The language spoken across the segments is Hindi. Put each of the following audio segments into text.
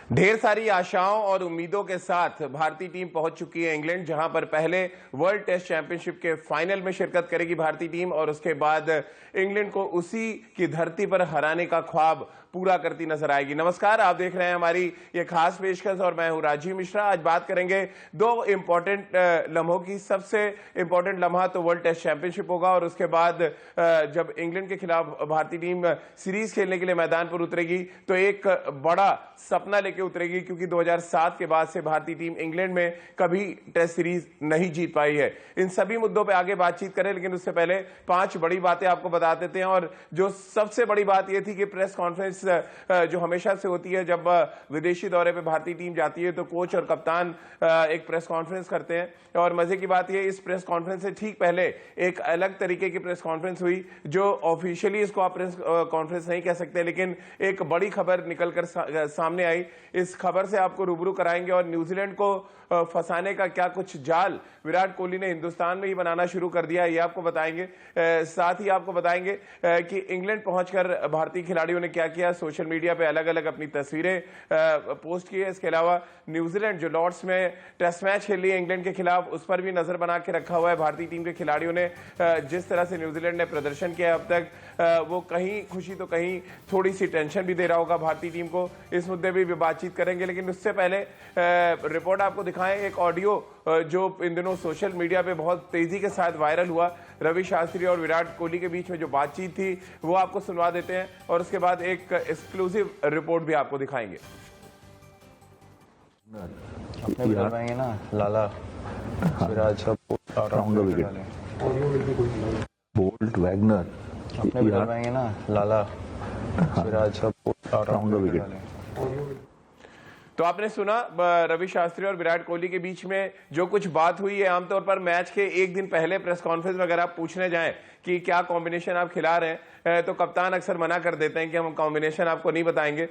ढेर सारी आशाओं और उम्मीदों के साथ भारतीय टीम पहुंच चुकी है इंग्लैंड, जहां पर पहले वर्ल्ड टेस्ट चैंपियनशिप के फाइनल में शिरकत करेगी भारतीय टीम और उसके बाद इंग्लैंड को उसी की धरती पर हराने का ख्वाब पूरा करती नजर आएगी। नमस्कार, आप देख रहे हैं हमारी ये खास पेशकश और मैं हूं राजीव मिश्रा। आज बात करेंगे दो इंपॉर्टेंट लम्हों की। सबसे इंपॉर्टेंट लम्हा तो वर्ल्ड टेस्ट चैंपियनशिप होगा और उसके बाद जब इंग्लैंड के खिलाफ भारतीय टीम सीरीज खेलने के लिए मैदान पर उतरेगी तो एक बड़ा सपना लेके उतरेगी, क्योंकि 2007 के बाद से भारतीय टीम इंग्लैंड में कभी टेस्ट सीरीज नहीं जीत पाई है। इन सभी मुद्दों पे आगे बातचीत करें, लेकिन उससे पहले 5 बड़ी बातें आपको बता देते हैं। और जो सबसे बड़ी बात यह थी कि प्रेस कॉन्फ्रेंस जो हमेशा से होती है जब विदेशी दौरे पे भारतीय टीम जाती है तो कोच और कप्तान एक प्रेस कॉन्फ्रेंस करते हैं। और मजे की बात यह, इस प्रेस कॉन्फ्रेंस से ठीक पहले एक अलग तरीके की प्रेस कॉन्फ्रेंस हुई, जो ऑफिशियली इसको आप प्रेस कॉन्फ्रेंस नहीं कह सकते, लेकिन एक बड़ी खबर निकलकर सामने आई। इस खबर से आपको रूबरू कराएंगे और न्यूजीलैंड को फंसाने का क्या कुछ जाल विराट कोहली ने हिंदुस्तान में ही बनाना शुरू कर दिया, ये आपको बताएंगे। साथ ही आपको बताएंगे कि इंग्लैंड पहुंचकर भारतीय खिलाड़ियों ने क्या किया। सोशल मीडिया पे अलग अलग अपनी तस्वीरें पोस्ट की है। इसके अलावा न्यूजीलैंड जो लॉर्ड्स में टेस्ट मैच खेल रही है इंग्लैंड के खिलाफ, उस पर भी नजर बना के रखा हुआ है। भारतीय टीम के खिलाड़ियों ने जिस तरह से न्यूजीलैंड ने प्रदर्शन किया अब तक, वो कहीं खुशी तो कहीं थोड़ी सी टेंशन भी दे रहा होगा भारतीय टीम को। इस मुद्दे भी बातचीत करेंगे, लेकिन उससे पहले रिपोर्ट आपको दिखाएं एक ऑडियो जो इन दिनों सोशल मीडिया पे बहुत तेजी के साथ वायरल हुआ। रवि शास्त्री और विराट कोहली के बीच में जो बातचीत थी वो आपको सुनवा देते हैं और उसके बाद एक एक्सक्लूसिव रिपोर्ट भी आपको दिखाएंगे। अपने भी डलवाएंगे ना लाला सिराज बोल्ट वैगनर अपने भी डलवाएंगे ना लाला सिराज तो आपने सुना रवि शास्त्री और विराट कोहली के बीच में जो कुछ बात हुई है। आमतौर पर मैच के एक दिन पहले प्रेस कॉन्फ्रेंस में अगर आप पूछने जाएं कि क्या कॉम्बिनेशन आप खिला रहे हैं तो कप्तान अक्सर मना कर देते हैं कि हम कॉम्बिनेशन आपको नहीं बताएंगे,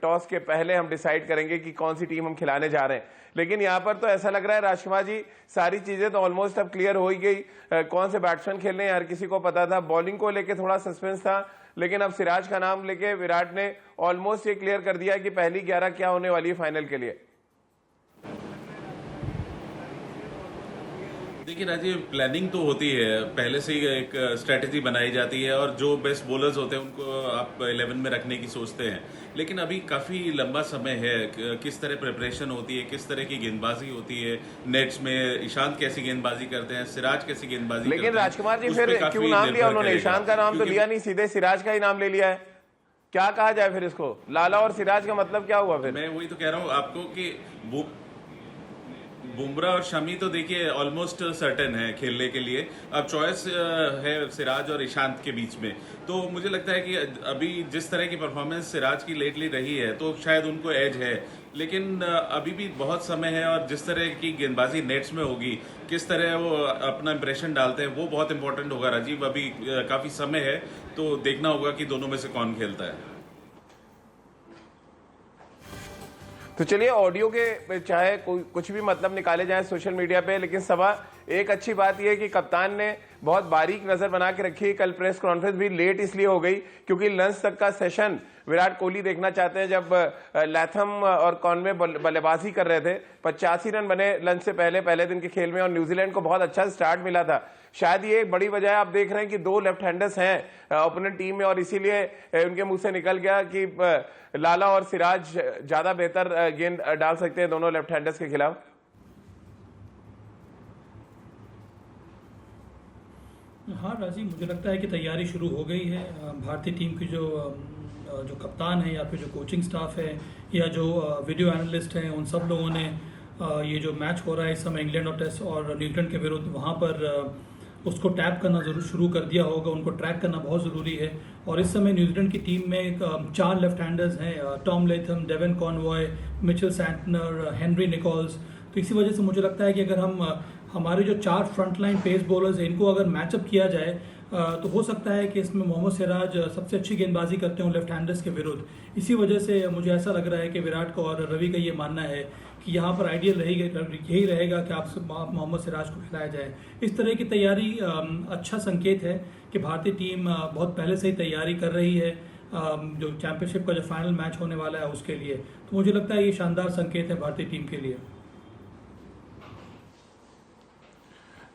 टॉस के पहले हम डिसाइड करेंगे कि कौन सी टीम हम खिलाने जा रहे हैं। लेकिन यहाँ पर तो ऐसा लग रहा है राजकुमार जी, सारी चीजें तो ऑलमोस्ट अब क्लियर हो ही गई। कौन से बैट्समैन खेलने हर किसी को पता था। बॉलिंग को लेके थोड़ा सस्पेंस था, लेकिन अब सिराज का नाम लेके विराट ने ऑलमोस्ट ये क्लियर कर दिया कि पहली 11 क्या होने वाली है फाइनल के लिए। देखिए राजीव, प्लानिंग तो होती है, पहले से ही एक स्ट्रेटेजी बनाई जाती है और जो बेस्ट बॉलर्स होते हैं उनको आप 11 में रखने की सोचते हैं। लेकिन अभी काफी लंबा समय है, किस तरह प्रिपरेशन होती है, किस तरह की गेंदबाजी होती है, नेट्स में ईशांत कैसी गेंदबाजी करते हैं, सिराज कैसी गेंदबाजी करते हैं। लेकिन राजकुमार जी फिर क्यों नाम लिया उन्होंने? ईशांत का नाम तो लिया नहीं, सीधे सिराज का ही नाम ले लिया है। क्या कहा जाए फिर इसको? लाला और सिराज का मतलब क्या हुआ फिर? मैं वही तो कह रहा हूँ आपको कि वो बुमराह और शमी तो देखिए ऑलमोस्ट सर्टेन है खेलने के लिए। अब चॉइस है सिराज और ईशांत के बीच में। तो मुझे लगता है कि अभी जिस तरह की परफॉर्मेंस सिराज की लेटली रही है तो शायद उनको एज है, लेकिन अभी भी बहुत समय है और जिस तरह की गेंदबाजी नेट्स में होगी, किस तरह वो अपना इंप्रेशन डालते हैं, वो बहुत इंपॉर्टेंट होगा राजीव। अभी काफी समय है तो देखना होगा कि दोनों में से कौन खेलता है। तो चलिए, ऑडियो के चाहे कुछ भी मतलब निकाले जाए सोशल मीडिया पे, लेकिन सभा एक अच्छी बात यह है कि कप्तान ने बहुत बारीक नजर बना के रखी है। कल प्रेस कॉन्फ्रेंस भी लेट इसलिए हो गई क्योंकि लंच तक का सेशन विराट कोहली देखना चाहते हैं। जब लैथम और कॉनवे बल्लेबाजी कर रहे थे, 85 रन बने लंच से पहले दिन के खेल में और न्यूजीलैंड को बहुत अच्छा स्टार्ट मिला था। शायद ये एक बड़ी वजह है। आप देख रहे हैं कि 2 लेफ्ट हैंडर्स हैं ओपोनेंट टीम में और इसीलिए उनके मुंह से निकल गया कि लाला और सिराज ज्यादा बेहतर गेंद डाल सकते हैं दोनों लेफ्ट हैंडर्स के खिलाफ। हाँ राजीव, मुझे लगता है कि तैयारी शुरू हो गई है। भारतीय टीम की जो कप्तान है या फिर जो कोचिंग स्टाफ है या जो वीडियो एनालिस्ट हैं, उन सब लोगों ने ये जो मैच हो रहा है इस समय इंग्लैंड और टेस्ट और न्यूजीलैंड के विरुद्ध, वहाँ पर उसको टैप करना जरूर शुरू कर दिया होगा। उनको ट्रैक करना बहुत ज़रूरी है। और इस समय न्यूजीलैंड की टीम में 4 लेफ्ट हैंडर्स हैं, Tom Latham, Devon Conway, Mitchell Santner, Henry Nicholls. तो इसी वजह से मुझे लगता है कि अगर हमारे जो 4 फ्रंटलाइन पेस बॉलर्स हैं इनको अगर मैचअप किया जाए तो हो सकता है कि इसमें मोहम्मद सिराज सबसे अच्छी गेंदबाजी करते हैं लेफ्ट हैंडर्स के विरुद्ध। इसी वजह से मुझे ऐसा लग रहा है कि विराट को और रवि का ये मानना है कि यहाँ पर आइडियल यही रहेगा कि आप मोहम्मद सिराज को खिलाया जाए। इस तरह की तैयारी अच्छा संकेत है कि भारतीय टीम बहुत पहले से ही तैयारी कर रही है। जो चैंपियनशिप का जो फाइनल मैच होने वाला है उसके लिए। तो मुझे लगता है ये शानदार संकेत है भारतीय टीम के लिए।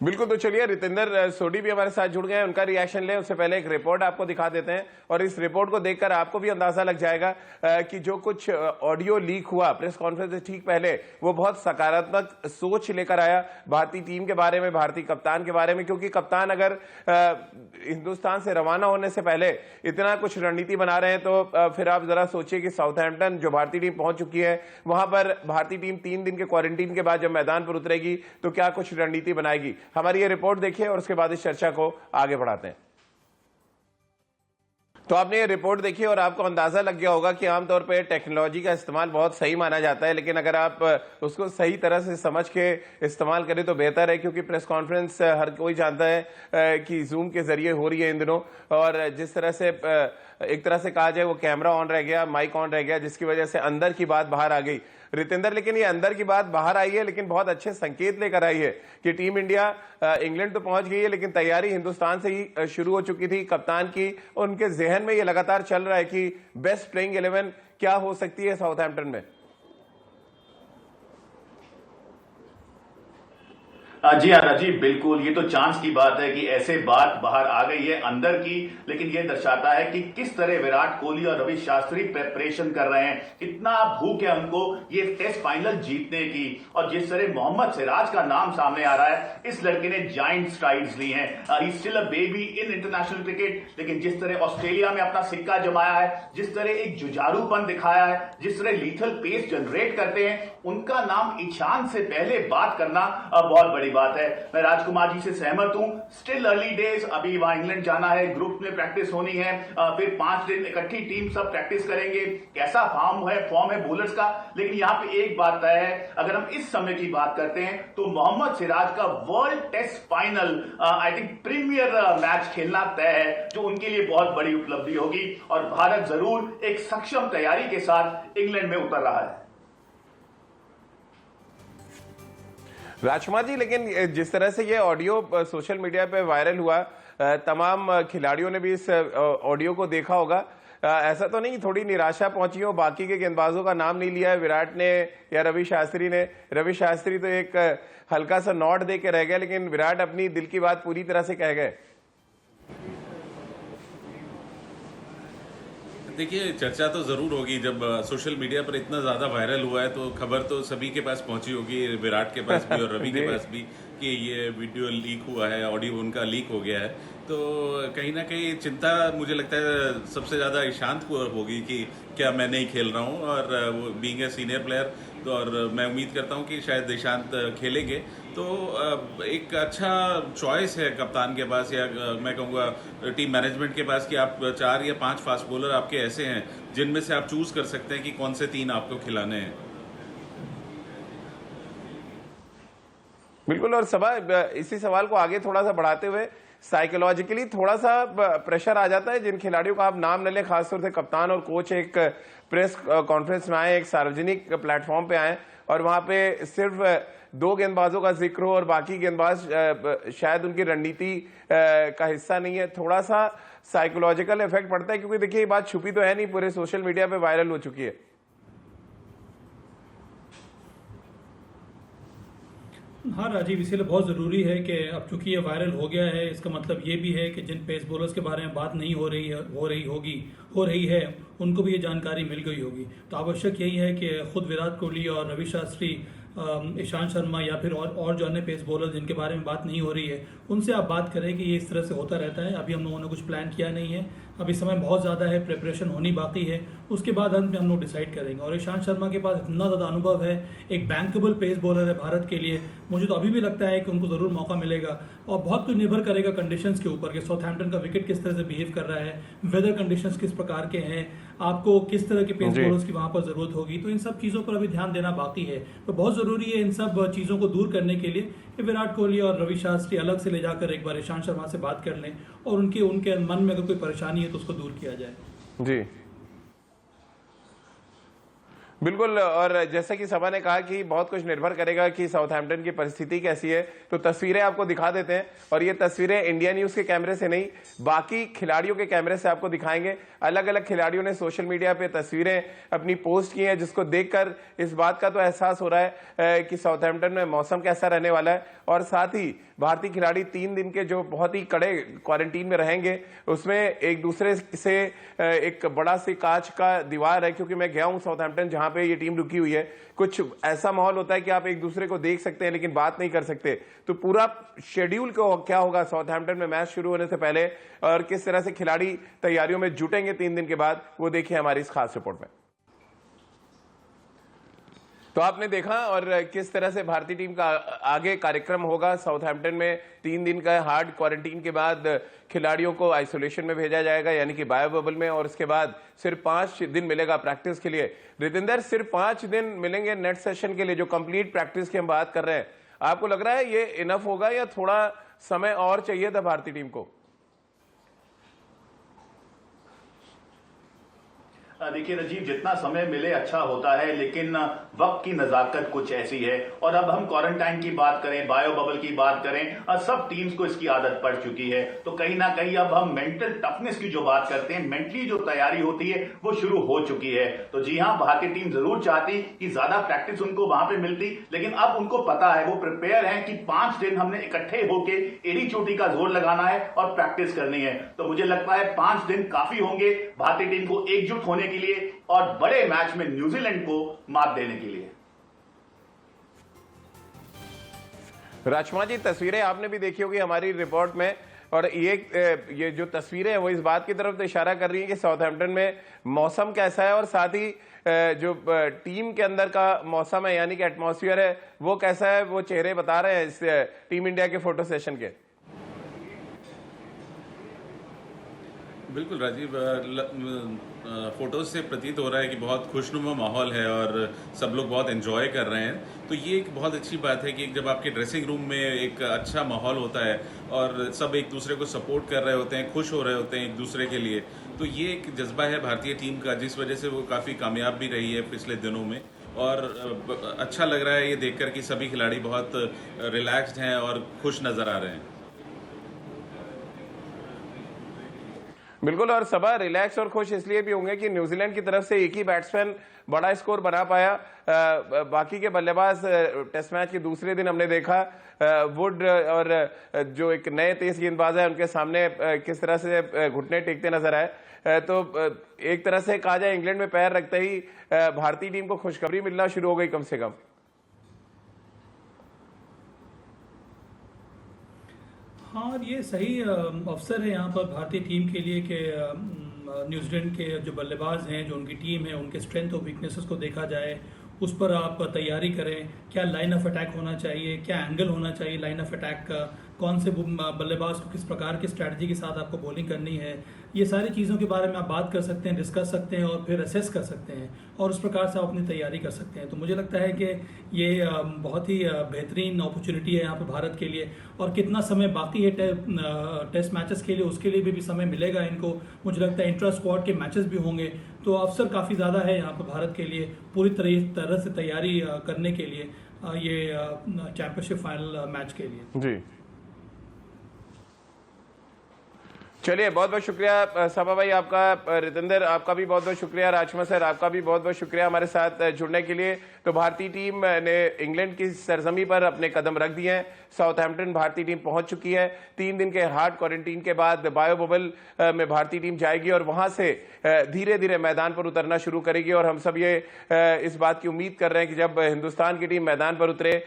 बिल्कुल, तो चलिए रितेंद्र सोडी भी हमारे साथ जुड़ गए हैं, उनका रिएक्शन लें। उससे पहले एक रिपोर्ट आपको दिखा देते हैं और इस रिपोर्ट को देखकर आपको भी अंदाजा लग जाएगा कि जो कुछ ऑडियो लीक हुआ प्रेस कॉन्फ्रेंस से ठीक पहले, वो बहुत सकारात्मक सोच लेकर आया भारतीय टीम के बारे में, भारतीय कप्तान के बारे में। क्योंकि कप्तान अगर हिंदुस्तान से रवाना होने से पहले इतना कुछ रणनीति बना रहे हैं तो फिर आप जरा सोचिए कि साउथहैम्पटन जो भारतीय टीम पहुंच चुकी है, वहां पर भारतीय टीम 3 दिन के क्वारंटीन के बाद जब मैदान पर उतरेगी तो क्या कुछ रणनीति बनाएगी। हमारी ये रिपोर्ट देखिए और उसके बाद इस चर्चा को आगे बढ़ाते हैं। तो आपने ये रिपोर्ट देखी और आपको अंदाजा लग गया होगा कि आमतौर पे टेक्नोलॉजी का इस्तेमाल बहुत सही माना जाता है, लेकिन अगर आप उसको सही तरह से समझ के इस्तेमाल करें तो बेहतर है। क्योंकि प्रेस कॉन्फ्रेंस हर कोई जानता है कि जूम के जरिए हो रही है इन दिनों, और जिस तरह से एक तरह से कहा जाए वो कैमरा ऑन रह गया, माइक ऑन रह गया, जिसकी वजह से अंदर की बात बाहर आ गई। रितेंद्र, लेकिन ये अंदर की बात बाहर आई है, लेकिन बहुत अच्छे संकेत लेकर आई है कि टीम इंडिया इंग्लैंड तो पहुंच गई है, लेकिन तैयारी हिंदुस्तान से ही शुरू हो चुकी थी कप्तान की। उनके जहन में ये लगातार चल रहा है कि बेस्ट प्लेइंग 11 क्या हो सकती है साउथहैम्पटन में। जी हाँ राजीव, बिल्कुल, ये तो चांस की बात है कि ऐसे बात बाहर आ गई है अंदर की, लेकिन ये दर्शाता है कि किस तरह विराट कोहली और रवि शास्त्री प्रेपरेशन कर रहे हैं, कितना भूख है उनको ये टेस्ट फाइनल जीतने की। और जिस तरह मोहम्मद सिराज का नाम सामने आ रहा है, इस लड़के ने जाइंट स्ट्राइड्स ली हैं। He still a baby in international cricket, लेकिन जिस तरह ऑस्ट्रेलिया में अपना सिक्का जमाया है, जिस तरह एक जुझारूपन दिखाया है, जिस तरह लीथल पेस जनरेट करते हैं, उनका नाम ईशान से पहले बात करना बहुत बड़ी बात है। मैं राजकुमार जी से सहमत हूं, स्टिल अर्ली डेज, अभी वहां इंग्लैंड जाना है, ग्रुप में प्रैक्टिस होनी है, फिर 5 दिन इकट्ठी टीम सब प्रैक्टिस करेंगे, कैसा फॉर्म है बॉलर्स का। लेकिन यहां पे एक बात तय है, अगर हम इस समय की बात करते हैं तो मोहम्मद सिराज का world test final I think premier match खेलना तय है, जो उनके लिए बहुत बड़ी उपलब्धि होगी। और भारत जरूर एक सक्षम तैयारी के साथ इंग्लैंड में उतर रहा है। राजकुमार जी, लेकिन जिस तरह से ये ऑडियो सोशल मीडिया पे वायरल हुआ, तमाम खिलाड़ियों ने भी इस ऑडियो को देखा होगा। ऐसा तो नहीं थोड़ी निराशा पहुंची हो, बाकी के गेंदबाजों का नाम नहीं लिया है विराट ने या रवि शास्त्री ने। रवि शास्त्री तो एक हल्का सा नॉट दे के रह गए, लेकिन विराट अपनी दिल की बात पूरी तरह से कह गए। देखिए, चर्चा तो जरूर होगी। जब सोशल मीडिया पर इतना ज्यादा वायरल हुआ है तो खबर तो सभी के पास पहुंची होगी, विराट के पास भी और रवि के पास भी, कि ये वीडियो लीक हुआ है, ऑडियो उनका लीक हो गया है। तो कहीं ना कहीं चिंता मुझे लगता है सबसे ज्यादा ईशांत को होगी कि क्या मैं नहीं खेल रहा हूँ, और वो बीइंग ए सीनियर प्लेयर, तो और मैं उम्मीद करता हूँ कि शायद ईशांत खेलेंगे। तो एक अच्छा चॉइस है कप्तान के पास, या मैं कहूँगा टीम मैनेजमेंट के पास, कि आप 4 या 5 फास्ट बॉलर आपके ऐसे हैं जिनमें से आप चूज कर सकते हैं कि कौन से 3 आपको खिलाने हैं। बिल्कुल, और इसी सवाल को आगे थोड़ा सा बढ़ाते हुए, साइकोलॉजिकली थोड़ा सा प्रेशर आ जाता है जिन खिलाड़ियों का आप नाम न लें, खासतौर से कप्तान और कोच एक प्रेस कॉन्फ्रेंस में आए, एक सार्वजनिक प्लेटफॉर्म पे आए और वहां पे सिर्फ 2 गेंदबाजों का जिक्र हो और बाकी गेंदबाज शायद उनकी रणनीति का हिस्सा नहीं है। थोड़ा सा साइकोलॉजिकल इफेक्ट पड़ता है, क्योंकि देखिए ये बात छुपी तो है नहीं, पूरे सोशल मीडिया पे वायरल हो चुकी है। हाँ राजीव, इसीलिए बहुत ज़रूरी है कि अब चूंकि ये वायरल हो गया है, इसका मतलब ये भी है कि जिन पेस बॉलर्स के बारे में बात नहीं हो रही है उनको भी ये जानकारी मिल गई होगी। तो आवश्यक यही है कि खुद विराट कोहली और रवि शास्त्री, ईशांत शर्मा या फिर और जो अन्य पेस बॉलर जिनके बारे में बात नहीं हो रही है, उनसे आप बात करें कि ये इस तरह से होता रहता है। अभी हम लोगों ने कुछ प्लान किया नहीं है, अभी समय बहुत ज़्यादा है, प्रिपरेशन होनी बाकी है, उसके बाद अंत में हम लोग डिसाइड करेंगे। और ईशांत शर्मा के पास इतना ज़्यादा अनुभव है, एक बैंकेबल पेस बॉलर है भारत के लिए। मुझे तो अभी भी लगता है कि उनको ज़रूर मौका मिलेगा, और बहुत कुछ निर्भर करेगा कंडीशंस के ऊपर कि साउथहैम्पटन का विकेट किस तरह से बिहेव कर रहा है, वेदर कंडीशंस किस प्रकार के हैं, आपको किस तरह के पेस बॉलर्स की वहाँ पर ज़रूरत होगी। तो इन सब चीज़ों पर अभी ध्यान देना बाकी है। तो बहुत ज़रूरी है इन सब चीज़ों को दूर करने के लिए कि विराट कोहली और रवि शास्त्री अलग से ले जाकर एक बार ईशांत शर्मा से बात कर लें, और उनके मन में अगर कोई परेशानी है तो उसको दूर किया जाए। जी बिल्कुल। और जैसा कि सभा ने कहा कि बहुत कुछ निर्भर करेगा कि साउथहैम्पटन की परिस्थिति कैसी है, तो तस्वीरें आपको दिखा देते हैं। और ये तस्वीरें इंडिया न्यूज के कैमरे से नहीं, बाकी खिलाड़ियों के कैमरे से आपको दिखाएंगे। अलग अलग खिलाड़ियों ने सोशल मीडिया पे तस्वीरें अपनी पोस्ट की हैं, जिसको देखकर इस बात का तो एहसास हो रहा है कि साउथहैम्पटन में मौसम कैसा रहने वाला है। और साथ ही भारतीय खिलाड़ी 3 दिन के जो बहुत ही कड़े क्वारंटीन में रहेंगे, उसमें एक दूसरे से एक बड़ा सी कांच का दीवार है, क्योंकि मैं गया हूं साउथहैम्पटन जहां पे ये टीम रुकी हुई है। कुछ ऐसा माहौल होता है कि आप एक दूसरे को देख सकते हैं लेकिन बात नहीं कर सकते। तो पूरा शेड्यूल को क्या होगा साउथहैम्पटन में मैच शुरू होने से पहले, और किस तरह से खिलाड़ी तैयारियों में जुटेंगे 3 दिन के बाद, वो देखिए हमारी इस खास रिपोर्ट में। तो आपने देखा और किस तरह से भारतीय टीम का आगे कार्यक्रम होगा। साउथहैम्पटन में 3 दिन का हार्ड क्वारंटीन के बाद खिलाड़ियों को आइसोलेशन में भेजा जाएगा, यानी कि बायो बबल में, और उसके बाद सिर्फ 5 दिन मिलेगा प्रैक्टिस के लिए। रितेंद्र, सिर्फ 5 दिन मिलेंगे नेट सेशन के लिए, जो कंप्लीट प्रैक्टिस की हम बात कर रहे हैं। आपको लग रहा है ये इनफ होगा या थोड़ा समय और चाहिए था भारतीय टीम को? देखिए राजीव, जितना समय मिले अच्छा होता है, लेकिन वक्त की नजाकत कुछ ऐसी है। और अब हम क्वारंटाइन की बात करें, बायो बबल की बात करें, सब टीम्स को इसकी आदत पड़ चुकी है। तो कहीं ना कहीं अब हम मेंटल टफनेस की जो बात करते हैं, मेंटली जो तैयारी होती है वो शुरू हो चुकी है। तो जी हाँ, भारतीय टीम जरूर चाहती कि ज्यादा प्रैक्टिस उनको वहां पे मिलती, लेकिन अब उनको पता है, वो प्रिपेयर है कि 5 दिन हमने इकट्ठे होके एड़ी चोटी का जोर लगाना है और प्रैक्टिस करनी है। तो मुझे लगता है 5 दिन काफी होंगे भारतीय टीम को एकजुट होने के लिए और बड़े मैच में न्यूजीलैंड को मात देने के लिए। राजकुमार जी, तस्वीरें आपने भी देखी होगी हमारी रिपोर्ट में, और ये जो तस्वीरें हैं वो इस बात की तरफ तो इशारा कर रही हैं कि साउथहैम्पटन में मौसम कैसा है, और साथ ही जो टीम के अंदर का मौसम है, यानी कि एटमॉस्फेयर है, वो कैसा है, वो चेहरे बता रहे हैं इस टीम इंडिया के फोटो सेशन के। बिल्कुल राजीव, फोटोज से प्रतीत हो रहा है कि बहुत खुशनुमा माहौल है और सब लोग बहुत एंजॉय कर रहे हैं। तो ये एक बहुत अच्छी बात है कि जब आपके ड्रेसिंग रूम में एक अच्छा माहौल होता है और सब एक दूसरे को सपोर्ट कर रहे होते हैं, खुश हो रहे होते हैं एक दूसरे के लिए, तो ये एक जज्बा है भारतीय टीम का, जिस वजह से वो काफ़ी कामयाब भी रही है पिछले दिनों में। और अच्छा लग रहा है ये देखकर कि सभी खिलाड़ी बहुत रिलैक्स्ड हैं और खुश नज़र आ रहे हैं। बिल्कुल, और सभा रिलैक्स और खुश इसलिए भी होंगे कि न्यूजीलैंड की तरफ से एक ही बैट्समैन बड़ा स्कोर बना पाया। बाकी के बल्लेबाज टेस्ट मैच के दूसरे दिन हमने देखा वुड और जो एक नए तेज गेंदबाज है उनके सामने किस तरह से घुटने टेकते नजर आए। तो एक तरह से कहा जाए इंग्लैंड में पैर रखते ही भारतीय टीम को खुशखबरी मिलना शुरू हो गई कम से कम। हाँ, और ये सही अवसर है यहाँ पर भारतीय टीम के लिए कि न्यूजीलैंड के जो बल्लेबाज हैं, जो उनकी टीम है, उनके स्ट्रेंथ और वीकनेसेस को देखा जाए, उस पर आप तैयारी करें। क्या लाइन ऑफ अटैक होना चाहिए, क्या एंगल होना चाहिए लाइन ऑफ अटैक का, कौन से बल्लेबाज को किस प्रकार की स्ट्रैटेजी के साथ आपको बॉलिंग करनी है, ये सारी चीज़ों के बारे में आप बात कर सकते हैं, डिस्कस सकते हैं और फिर असेस कर सकते हैं और उस प्रकार से आप अपनी तैयारी कर सकते हैं। तो मुझे लगता है कि ये बहुत ही बेहतरीन अपॉर्चुनिटी है यहाँ पर भारत के लिए। और कितना समय बाकी है टेस्ट मैचेस के लिए, उसके लिए भी समय मिलेगा इनको। मुझे लगता है इंट्रा स्क्वाड के मैचेस भी होंगे, तो अवसर काफ़ी ज़्यादा है यहाँ पर भारत के लिए पूरी तरह से तैयारी करने के लिए ये चैंपियनशिप फाइनल मैच के लिए। जी चलिए, बहुत बहुत शुक्रिया सभा भाई आपका, रितेंद्र आपका भी बहुत बहुत शुक्रिया, राजकुमार सर आपका भी बहुत बहुत शुक्रिया हमारे साथ जुड़ने के लिए। तो भारतीय टीम ने इंग्लैंड की सरजमी पर अपने कदम रख दिए हैं। साउथहैम्पटन भारतीय टीम पहुंच चुकी है। 3 दिन के हार्ड क्वारंटीन के बाद बायो बबल में भारतीय टीम जाएगी और वहां से धीरे धीरे मैदान पर उतरना शुरू करेगी। और हम सब ये इस बात की उम्मीद कर रहे हैं कि जब हिंदुस्तान की टीम मैदान पर उतरे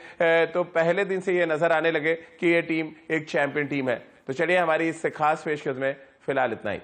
तो पहले दिन से ये नजर आने लगे कि ये टीम एक चैंपियन टीम है। तो चलिए, हमारी इस खास पेशकश में फिलहाल इतना ही।